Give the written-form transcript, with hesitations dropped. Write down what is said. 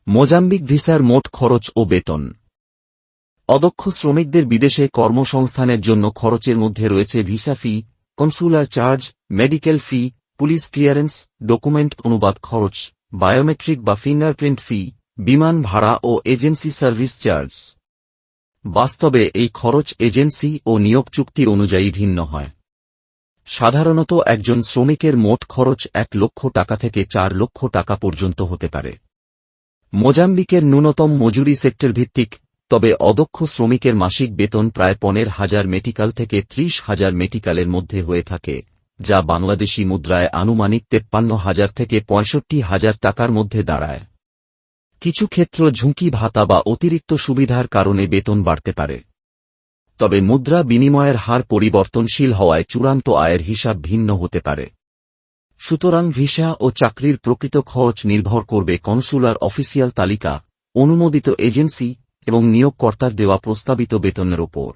Mozambique ভিসার মোট খরচ ও বেতন। অদক্ষ শ্রমিকদের বিদেশে কর্মসংস্থানের জন্য খরচের মধ্যে রয়েছে ভিসা ফি, কনসুলার চার্জ, মেডিকেল ফি, পুলিশ ক্লিয়ারেন্স, ডকুমেন্ট অনুবাদ খরচ, বায়োমেট্রিক বা ফিঙ্গারপ্রিন্ট ফি, বিমান ভাড়া ও এজেন্সি সার্ভিস চার্জ। বাস্তবে এই খরচ এজেন্সি ও নিয়োগ চুক্তি অনুযায়ী ভিন্ন হয়। সাধারণত একজন শ্রমিকের মোট খরচ ১ লক্ষ টাকা থেকে ৪ লক্ষ টাকা পর্যন্ত হতে পারে। মোজাম্বিকের ন্যূনতম মজুরি সেক্টর ভিত্তিক, তবে অদক্ষ শ্রমিকের মাসিক বেতন প্রায় ১৫,০০০ মেটিকাল থেকে ৩০,০০০ মেটিকালের মধ্যে হয়ে থাকে, যা বাংলাদেশি মুদ্রায় আনুমানিক ৫৩,০০০ থেকে ৬৫,০০০ টাকার মধ্যে দাঁড়ায়। কিছু ক্ষেত্র ঝুঁকি ভাতা বা অতিরিক্ত সুবিধার কারণে বেতন বাড়তে পারে। তবে মুদ্রা বিনিময়ের হার পরিবর্তনশীল হওয়ায় চূড়ান্ত আয়ের হিসাব ভিন্ন হতে পারে। সুতরাং ভিসা ও চাকরির প্রকৃত খরচ নির্ভর করবে কনসুলার অফিসিয়াল তালিকা, অনুমোদিত এজেন্সি এবং নিয়োগকর্তার দেওয়া প্রস্তাবিত বেতনের ওপর।